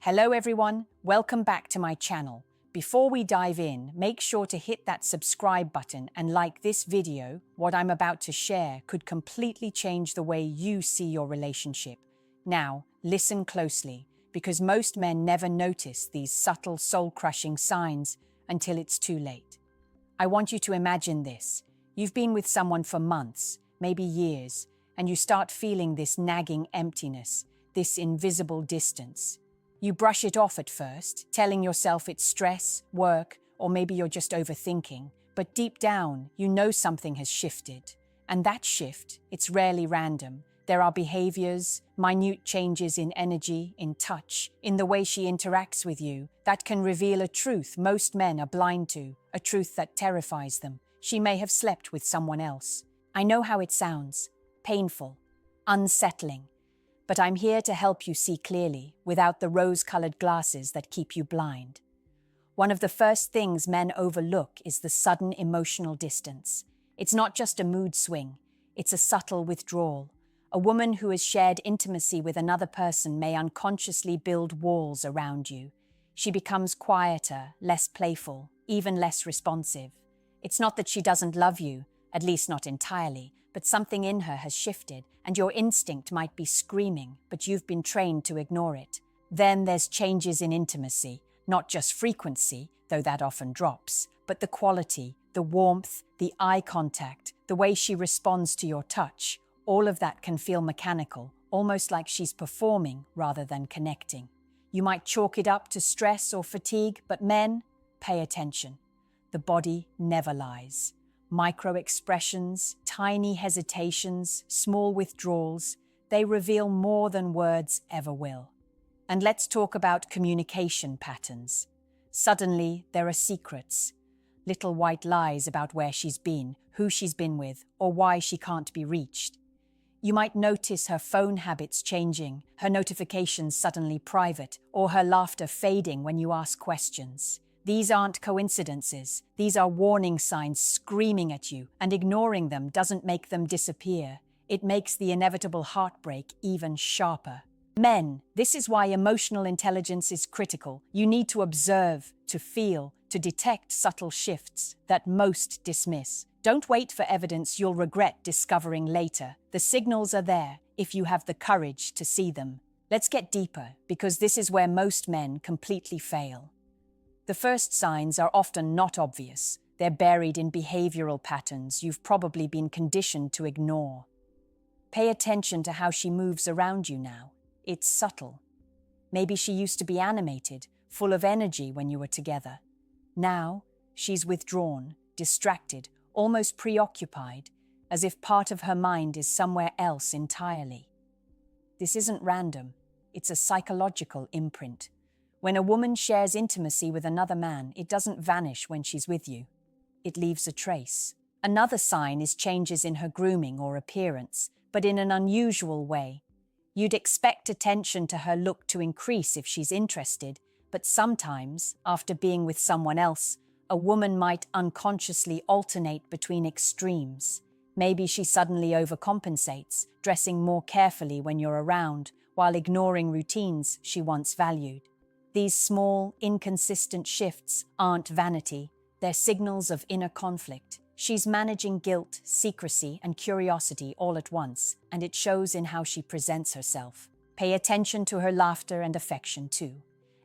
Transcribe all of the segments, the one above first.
Hello everyone, welcome back to my channel. Before we dive in, make sure to hit that subscribe button and like this video. What I'm about to share could completely change the way you see your relationship. Now, listen closely, because most men never notice these subtle soul-crushing signs until it's too late. I want you to imagine this. You've been with someone for months, maybe years, and you start feeling this nagging emptiness, this invisible distance. You brush it off at first, telling yourself it's stress, work, or maybe you're just overthinking. But deep down, you know something has shifted. And that shift, it's rarely random. There are behaviors, minute changes in energy, in touch, in the way she interacts with you, that can reveal a truth most men are blind to, a truth that terrifies them. She may have slept with someone else. I know how it sounds. Painful, unsettling. But I'm here to help you see clearly, without the rose-colored glasses that keep you blind. One of the first things men overlook is the sudden emotional distance. It's not just a mood swing, it's a subtle withdrawal. A woman who has shared intimacy with another person may unconsciously build walls around you. She becomes quieter, less playful, even less responsive. It's not that she doesn't love you, at least not entirely, but something in her has shifted, and your instinct might be screaming, but you've been trained to ignore it. Then there's changes in intimacy, not just frequency, though that often drops, but the quality, the warmth, the eye contact, the way she responds to your touch. All of that can feel mechanical, almost like she's performing rather than connecting. You might chalk it up to stress or fatigue, but men, pay attention. The body never lies. Micro-expressions, tiny hesitations, small withdrawals, they reveal more than words ever will. And let's talk about communication patterns. Suddenly, there are secrets. Little white lies about where she's been, who she's been with, or why she can't be reached. You might notice her phone habits changing, her notifications suddenly private, or her laughter fading when you ask questions. These aren't coincidences. These are warning signs screaming at you, and ignoring them doesn't make them disappear. It makes the inevitable heartbreak even sharper. Men, this is why emotional intelligence is critical. You need to observe, to feel, to detect subtle shifts that most dismiss. Don't wait for evidence you'll regret discovering later. The signals are there if you have the courage to see them. Let's get deeper, because this is where most men completely fail. The first signs are often not obvious. They're buried in behavioral patterns you've probably been conditioned to ignore. Pay attention to how she moves around you now. It's subtle. Maybe she used to be animated, full of energy when you were together. Now, she's withdrawn, distracted, almost preoccupied, as if part of her mind is somewhere else entirely. This isn't random. It's a psychological imprint. When a woman shares intimacy with another man, it doesn't vanish when she's with you. It leaves a trace. Another sign is changes in her grooming or appearance, but in an unusual way. You'd expect attention to her look to increase if she's interested, but sometimes, after being with someone else, a woman might unconsciously alternate between extremes. Maybe she suddenly overcompensates, dressing more carefully when you're around, while ignoring routines she once valued. These small, inconsistent shifts aren't vanity. They're signals of inner conflict. She's managing guilt, secrecy, and curiosity all at once, and it shows in how she presents herself. Pay attention to her laughter and affection too.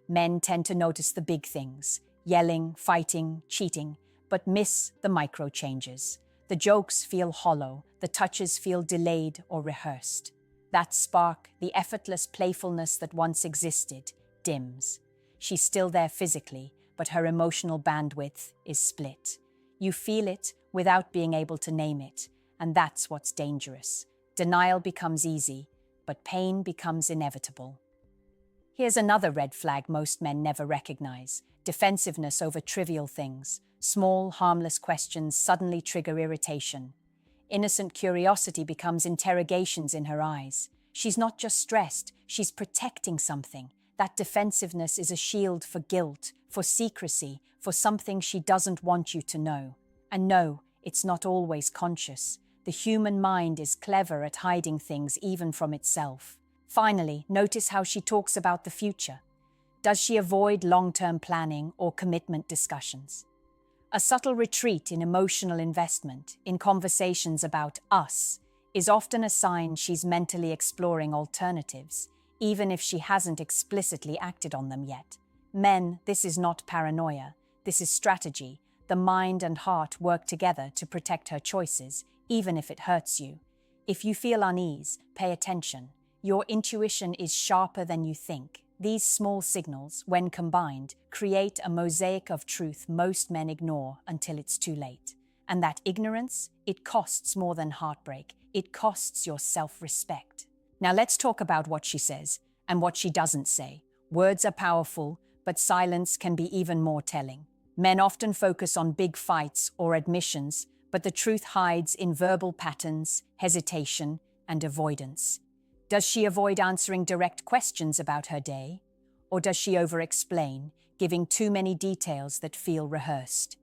Men tend to notice the big things, yelling, fighting, cheating, but miss the micro changes. The jokes feel hollow, the touches feel delayed or rehearsed. That spark, the effortless playfulness that once existed, dims. She's still there physically, but her emotional bandwidth is split. You feel it without being able to name it, and that's what's dangerous. Denial becomes easy, but pain becomes inevitable. Here's another red flag most men never recognize: defensiveness over trivial things. Small, harmless questions suddenly trigger irritation. Innocent curiosity becomes interrogations in her eyes. She's not just stressed, she's protecting something. That defensiveness is a shield for guilt, for secrecy, for something she doesn't want you to know. And no, it's not always conscious. The human mind is clever at hiding things even from itself. Finally, notice how she talks about the future. Does she avoid long-term planning or commitment discussions? A subtle retreat in emotional investment, in conversations about us, is often a sign she's mentally exploring alternatives, even if she hasn't explicitly acted on them yet. Men, this is not paranoia. This is strategy. The mind and heart work together to protect her choices, even if it hurts you. If you feel unease, pay attention. Your intuition is sharper than you think. These small signals, when combined, create a mosaic of truth most men ignore until it's too late. And that ignorance, it costs more than heartbreak. It costs your self-respect. Now let's talk about what she says and what she doesn't say. Words are powerful, but silence can be even more telling. Men often focus on big fights or admissions, but the truth hides in verbal patterns, hesitation, and avoidance. Does she avoid answering direct questions about her day? Or does she over-explain, giving too many details that feel rehearsed?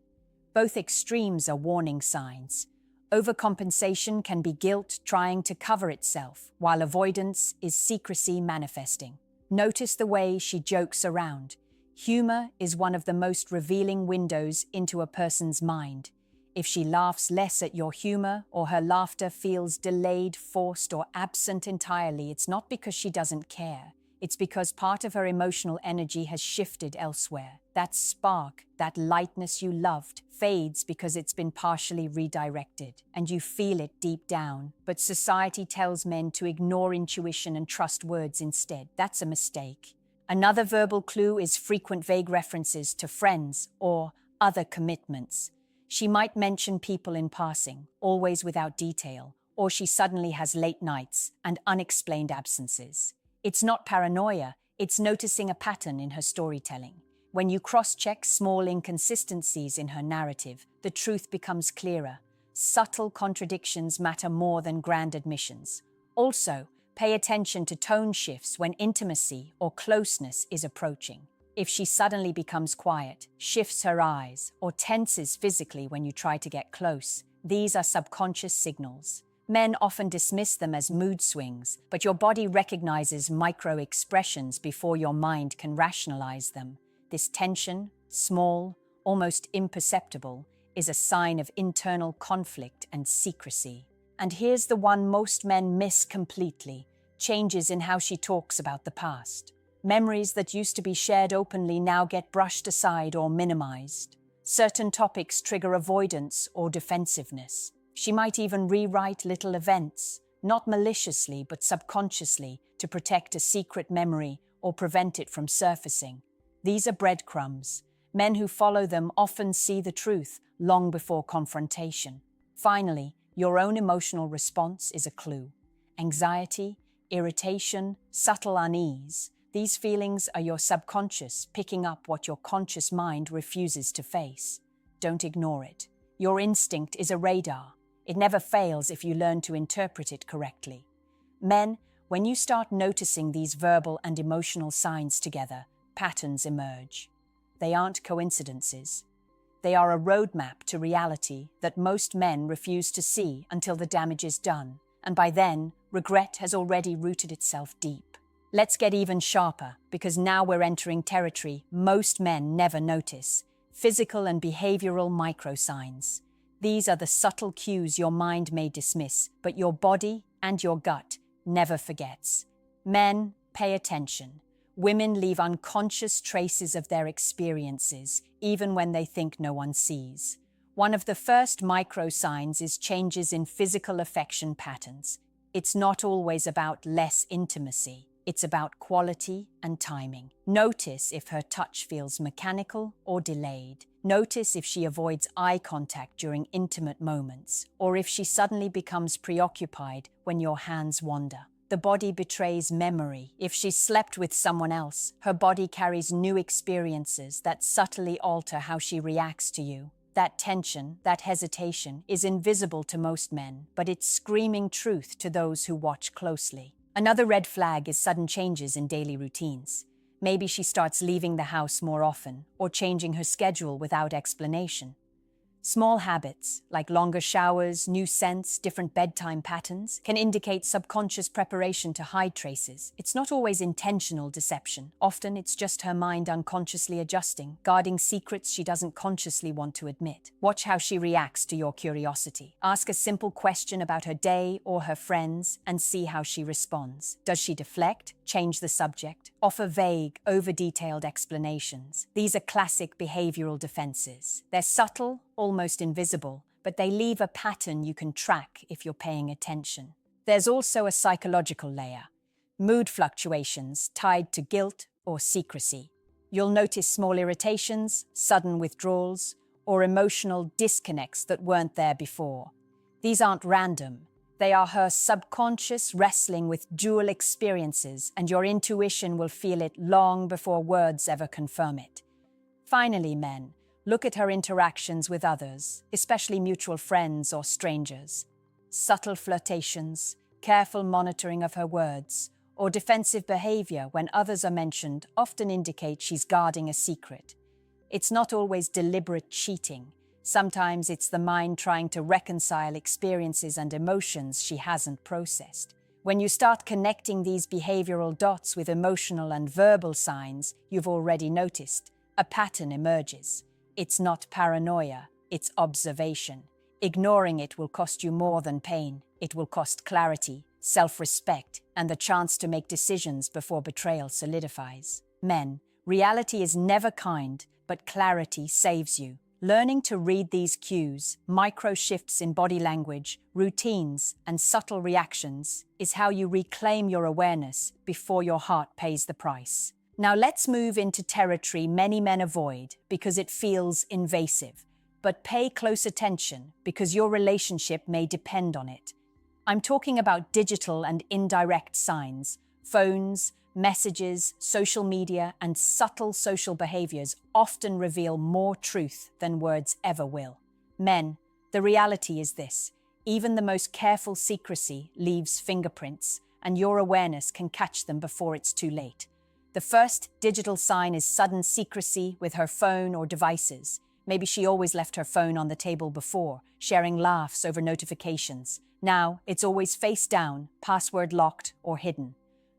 Both extremes are warning signs. Overcompensation can be guilt trying to cover itself, while avoidance is secrecy manifesting. Notice the way she jokes around. Humor is one of the most revealing windows into a person's mind. If she laughs less at your humor or her laughter feels delayed, forced, or absent entirely, it's not because she doesn't care. It's because part of her emotional energy has shifted elsewhere. That spark, that lightness you loved, fades because it's been partially redirected, and you feel it deep down. But society tells men to ignore intuition and trust words instead. That's a mistake. Another verbal clue is frequent vague references to friends or other commitments. She might mention people in passing, always without detail, or she suddenly has late nights and unexplained absences. It's not paranoia, it's noticing a pattern in her storytelling. When you cross-check small inconsistencies in her narrative, the truth becomes clearer. Subtle contradictions matter more than grand admissions. Also, pay attention to tone shifts when intimacy or closeness is approaching. If she suddenly becomes quiet, shifts her eyes, or tenses physically when you try to get close, these are subconscious signals. Men often dismiss them as mood swings, but your body recognizes micro-expressions before your mind can rationalize them. This tension, small, almost imperceptible, is a sign of internal conflict and secrecy. And here's the one most men miss completely: changes in how she talks about the past. Memories that used to be shared openly now get brushed aside or minimized. Certain topics trigger avoidance or defensiveness. She might even rewrite little events, not maliciously but subconsciously, to protect a secret memory or prevent it from surfacing. These are breadcrumbs. Men who follow them often see the truth long before confrontation. Finally, your own emotional response is a clue. Anxiety, irritation, subtle unease. These feelings are your subconscious picking up what your conscious mind refuses to face. Don't ignore it. Your instinct is a radar. It never fails if you learn to interpret it correctly. Men, when you start noticing these verbal and emotional signs together, patterns emerge. They aren't coincidences. They are a roadmap to reality that most men refuse to see until the damage is done, and by then, regret has already rooted itself deep. Let's get even sharper, because now we're entering territory most men never notice: physical and behavioral microsigns. These are the subtle cues your mind may dismiss, but your body and your gut never forgets. Men, pay attention. Women leave unconscious traces of their experiences, even when they think no one sees. One of the first microsigns is changes in physical affection patterns. It's not always about less intimacy. It's about quality and timing. Notice if her touch feels mechanical or delayed. Notice if she avoids eye contact during intimate moments, or if she suddenly becomes preoccupied when your hands wander. The body betrays memory. If she slept with someone else, her body carries new experiences that subtly alter how she reacts to you. That tension, that hesitation, is invisible to most men, but it's screaming truth to those who watch closely. Another red flag is sudden changes in daily routines. Maybe she starts leaving the house more often or changing her schedule without explanation. Small habits, like longer showers, new scents, different bedtime patterns, can indicate subconscious preparation to hide traces. It's not always intentional deception. Often it's just her mind unconsciously adjusting, guarding secrets she doesn't consciously want to admit. Watch how she reacts to your curiosity. Ask a simple question about her day or her friends and see how she responds. Does she deflect, change the subject, offer vague, over-detailed explanations? These are classic behavioral defenses. They're subtle, almost invisible, but they leave a pattern you can track if you're paying attention. There's also a psychological layer. Mood fluctuations tied to guilt or secrecy. You'll notice small irritations, sudden withdrawals, or emotional disconnects that weren't there before. These aren't random. They are her subconscious wrestling with dual experiences, and your intuition will feel it long before words ever confirm it. Finally, men, look at her interactions with others, especially mutual friends or strangers. Subtle flirtations, careful monitoring of her words, or defensive behavior when others are mentioned often indicate she's guarding a secret. It's not always deliberate cheating. Sometimes it's the mind trying to reconcile experiences and emotions she hasn't processed. When you start connecting these behavioral dots with emotional and verbal signs you've already noticed, a pattern emerges. It's not paranoia, it's observation. Ignoring it will cost you more than pain. It will cost clarity, self-respect, and the chance to make decisions before betrayal solidifies. Men, reality is never kind, but clarity saves you. Learning to read these cues, micro shifts in body language, routines, and subtle reactions is how you reclaim your awareness before your heart pays the price. Now let's move into territory many men avoid because it feels invasive. But pay close attention because your relationship may depend on it. I'm talking about digital and indirect signs. Phones, messages, social media, and subtle social behaviors often reveal more truth than words ever will. Men, the reality is this. Even the most careful secrecy leaves fingerprints, and your awareness can catch them before it's too late. The first digital sign is sudden secrecy with her phone or devices. Maybe she always left her phone on the table before, sharing laughs over notifications. Now, it's always face down, password locked, or hidden.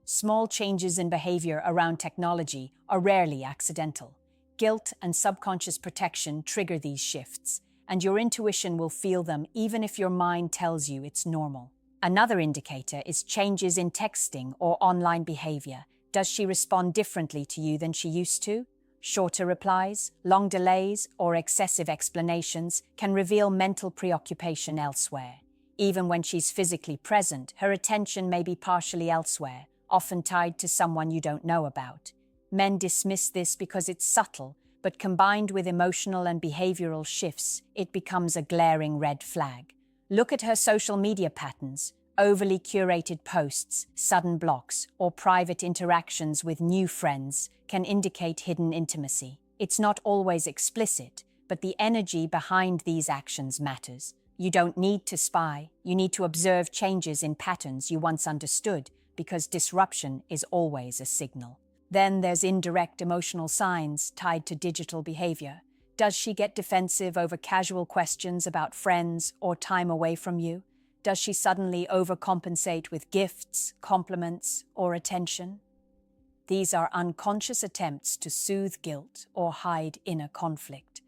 Small changes in behavior around technology are rarely accidental. Guilt and subconscious protection trigger these shifts, and your intuition will feel them even if your mind tells you it's normal. Another indicator is changes in texting or online behavior. Does she respond differently to you than she used to? Shorter replies, long delays, or excessive explanations can reveal mental preoccupation elsewhere. Even when she's physically present, her attention may be partially elsewhere, often tied to someone you don't know about. Men dismiss this because it's subtle, but combined with emotional and behavioral shifts, it becomes a glaring red flag. Look at her social media patterns. Overly curated posts, sudden blocks, or private interactions with new friends can indicate hidden intimacy. It's not always explicit, but the energy behind these actions matters. You don't need to spy. You need to observe changes in patterns you once understood, because disruption is always a signal. Then there's indirect emotional signs tied to digital behavior. Does she get defensive over casual questions about friends or time away from you? Does she suddenly overcompensate with gifts, compliments, or attention? These are unconscious attempts to soothe guilt or hide inner conflict.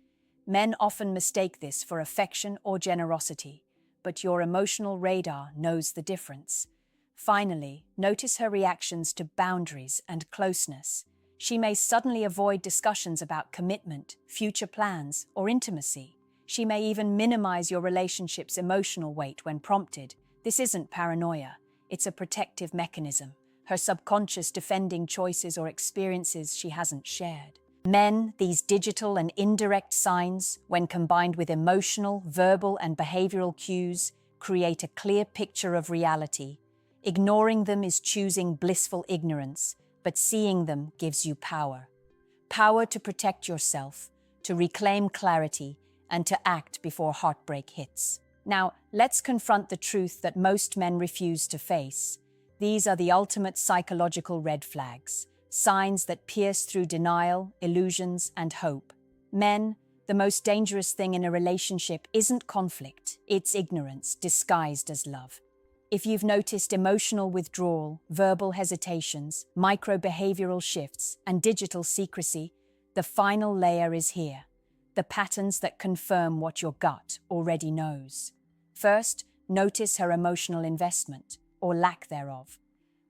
Men often mistake this for affection or generosity, but your emotional radar knows the difference. Finally, notice her reactions to boundaries and closeness. She may suddenly avoid discussions about commitment, future plans, or intimacy. She may even minimize your relationship's emotional weight when prompted. This isn't paranoia. It's a protective mechanism, her subconscious defending choices or experiences she hasn't shared. Men, these digital and indirect signs, when combined with emotional, verbal, and behavioral cues, create a clear picture of reality. Ignoring them is choosing blissful ignorance, but seeing them gives you power. Power to protect yourself, to reclaim clarity, and to act before heartbreak hits. Now, let's confront the truth that most men refuse to face. These are the ultimate psychological red flags, signs that pierce through denial, illusions, and hope. Men, The most dangerous thing in a relationship isn't conflict, it's ignorance disguised as love. If you've noticed emotional withdrawal, verbal hesitations, micro-behavioral shifts, and digital secrecy, the final layer is here. The patterns that confirm what your gut already knows. First, notice her emotional investment, or lack thereof.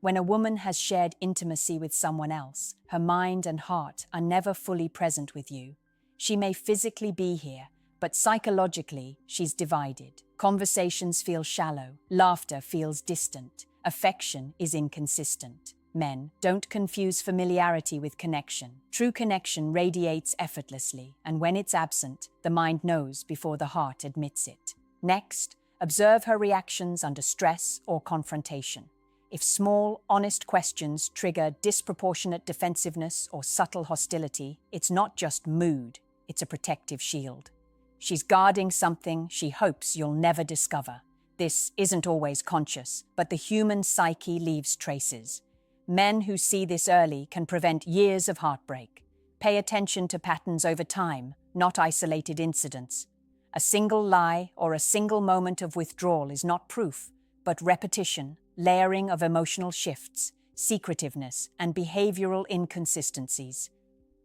When a woman has shared intimacy with someone else, her mind and heart are never fully present with you. She may physically be here, but psychologically, she's divided. Conversations feel shallow, laughter feels distant, affection is inconsistent. Men, don't confuse familiarity with connection. True connection radiates effortlessly, and when it's absent, the mind knows before the heart admits it. Next, observe her reactions under stress or confrontation. If small, honest questions trigger disproportionate defensiveness or subtle hostility, it's not just mood, it's a protective shield. She's guarding something she hopes you'll never discover. This isn't always conscious, but the human psyche leaves traces. Men who see this early can prevent years of heartbreak. Pay attention to patterns over time, not isolated incidents. A single lie or a single moment of withdrawal is not proof, but repetition, layering of emotional shifts, secretiveness, and behavioral inconsistencies.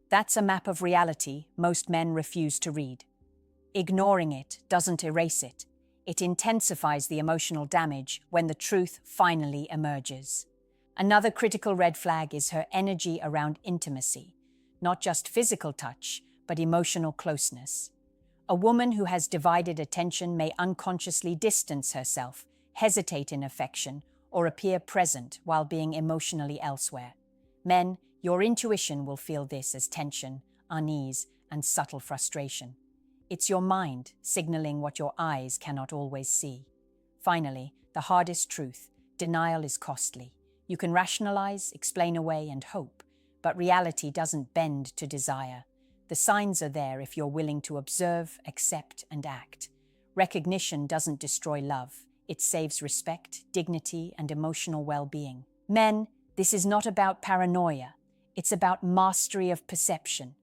That's a map of reality most men refuse to read. Ignoring it doesn't erase it. It intensifies the emotional damage when the truth finally emerges. Another critical red flag is her energy around intimacy, not just physical touch, but emotional closeness. A woman who has divided attention may unconsciously distance herself, hesitate in affection, or appear present while being emotionally elsewhere. Men, your intuition will feel this as tension, unease, and subtle frustration. It's your mind signaling what your eyes cannot always see. Finally, the hardest truth: denial is costly. You can rationalize, explain away, and hope, but reality doesn't bend to desire. The signs are there if you're willing to observe, accept, and act. Recognition doesn't destroy love. It saves respect, dignity, and emotional well-being. Men, this is not about paranoia. It's about mastery of perception.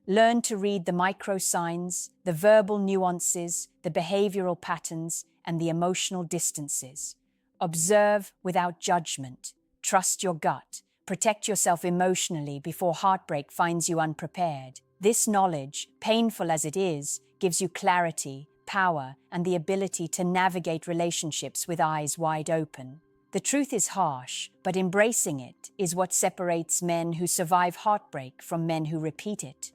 Learn to read the micro-signs, the verbal nuances, the behavioral patterns, and the emotional distances. Observe without judgment. Trust your gut. Protect yourself emotionally before heartbreak finds you unprepared. This knowledge, painful as it is, gives you clarity, power, and the ability to navigate relationships with eyes wide open. The truth is harsh, but embracing it is what separates men who survive heartbreak from men who repeat it.